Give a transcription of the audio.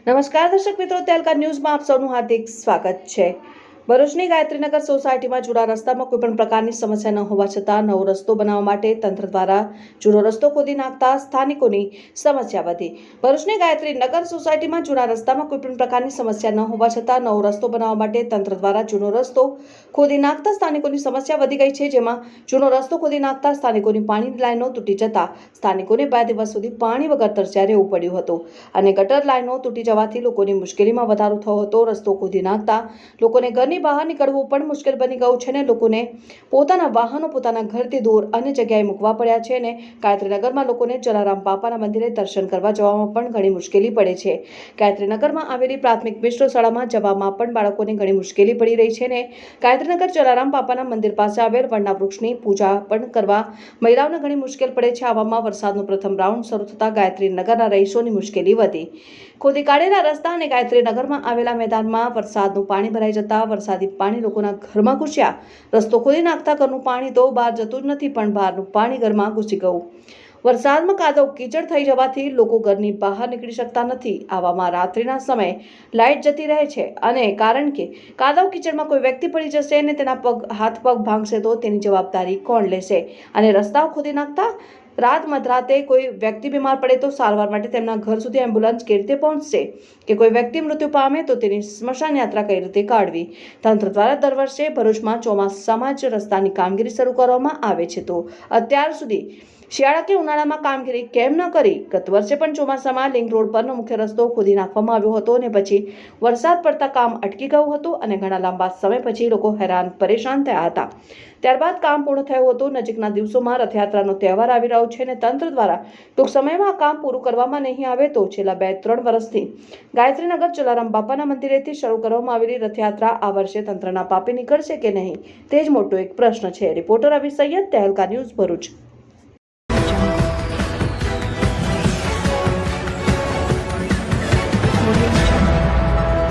નમસ્કાર દર્શક મિત્રો, તહેલકા ન્યૂઝમાં આપ સૌનું હાર્દિક સ્વાગત છે। ભરૂચની ગાયત્રીનગર સોસાયટીમાં જૂના રસ્તામાં કોઈપણ પ્રકારની સમસ્યા ન હોવા છતાં નવો રસ્તો બનાવવા માટે તંત્ર દ્વારા જૂનો રસ્તો ખોદી નાખતા સ્થાનિકોની સમસ્યા વધી। ભરૂચની ગાયત્રીનગર સોસાયટીમાં જૂના રસ્તામાં કોઈપણ પ્રકારની સમસ્યા ન હોવા છતાં નવો રસ્તો બનાવવા માટે તંત્ર દ્વારા જૂનો રસ્તો ખોદી નાખતા સ્થાનિકોની સમસ્યા વધી ગઈ છે। જેમાં જૂનો રસ્તો ખોદી નાખતા સ્થાનિકોની પાણીની લાઈનો તૂટી જતા સ્થાનિકોને 2 દિવસ સુધી પાણી વગર તરસ્યા રહેવું પડ્યું હતું અને ગટર લાઈનો તૂટી જવાથી લોકોની મુશ્કેલીમાં વધારો થયો હતો। રસ્તો ખોદી નાખતા લોકોને ઘરની બહાર નીકળવું પણ મુશ્કેલ બની ગયું છે અને લોકોને પોતાના વાહનો પોતાના ઘરથી દૂર અન્ય જગ્યાએ મૂકવા પડ્યા છે અને ગાયત્રીનગરમાં લોકોને જલારામ બાપાના મંદિરે દર્શન કરવા જવામાં પણ ઘણી મુશ્કેલી પડે છે। ગાયત્રીનગરમાં આવેલી પ્રાથમિક મિશ્ર શાળામાં જવામાં પણ બાળકોને ઘણી મુશ્કેલી પડી રહી છે અને ગાયત્રીનગર જલારામ બાપાના મંદિર પાસે આવેલ વડના વૃક્ષની પૂજા પણ કરવા મહિલાઓને ઘણી મુશ્કેલ પડે છે। આવામાં વરસાદનો પ્રથમ રાઉન્ડ શરૂ થતાં ગાયત્રીનગરના રહીશોની મુશ્કેલી વધી। ખોદી કાઢેલા રસ્તા અને ગાયત્રીનગરમાં આવેલા મેદાનમાં વરસાદનું પાણી ભરાઈ જતા વરસાદી પાણી લોકોના ઘરમાં ઘૂસ્યા। રસ્તો ખોદી નાખતા ઘરનું પાણી તો બહાર જતું જ નથી પણ બહારનું પાણી ઘરમાં ઘૂસી ગયું। વરસાદમાં કાદવ કીચડ થઈ જવાથી લોકો ઘરની બહાર નીકળી શકતા નથી। આવામાં રાત્રિના સમયે લાઇટ જતી રહે છે અને કારણ કે કાદવ કીચડમાં કોઈ વ્યક્તિ પડી જશે અને તેના હાથ પગ ભાંગશે તો તેની જવાબદારી કોણ લેશે? અને રસ્તાઓ ખોદી નાખતા રાત મધરાતે કોઈ વ્યક્તિ બીમાર પડે તો સારવાર માટે તેમના ઘર સુધી એમ્બ્યુલન્સ કેવી રીતે પહોંચશે કે કોઈ વ્યક્તિ મૃત્યુ પામે તો તેની સ્મશાન યાત્રા કઈ રીતે કાઢવી? તંત્ર દ્વારા દર વર્ષે ભરૂચમાં ચોમાસામાં જ રસ્તાની કામગીરી શરૂ કરવામાં આવે છે તો અત્યાર સુધી શિયાળા કે ઉનાળામાં કામગીરી કેમ ન કરી? ગત વર્ષે પણ ચોમાસામાં લિંક રોડ પરનો મુખ્ય રસ્તો ખોદી નાખવામાં આવ્યો હતો અને પછી વરસાદ પડતા કામ અટકી ગયું હતું અને ઘણા લાંબા સમય પછી લોકો હેરાન પરેશાન થયા હતા। ત્યારબાદ કામ પૂર્ણ થયું હતું। નજીકના દિવસોમાં રથયાત્રાનો તહેવાર આવી રહ્યો છે અને તંત્ર દ્વારા ટૂંક સમયમાં આ કામ પૂરું કરવામાં નહીં આવે તો છેલ્લા 2-3 વર્ષથી ગાયત્રીનગર જલારામ બાપાના મંદિરેથી શરૂ કરવામાં આવેલી રથયાત્રા આ વર્ષે તંત્રના પાપે નીકળશે કે નહીં તે જ મોટો એક પ્રશ્ન છે। રિપોર્ટર અભી સૈયદ, તહેલકા ન્યૂઝ, ભરૂચ।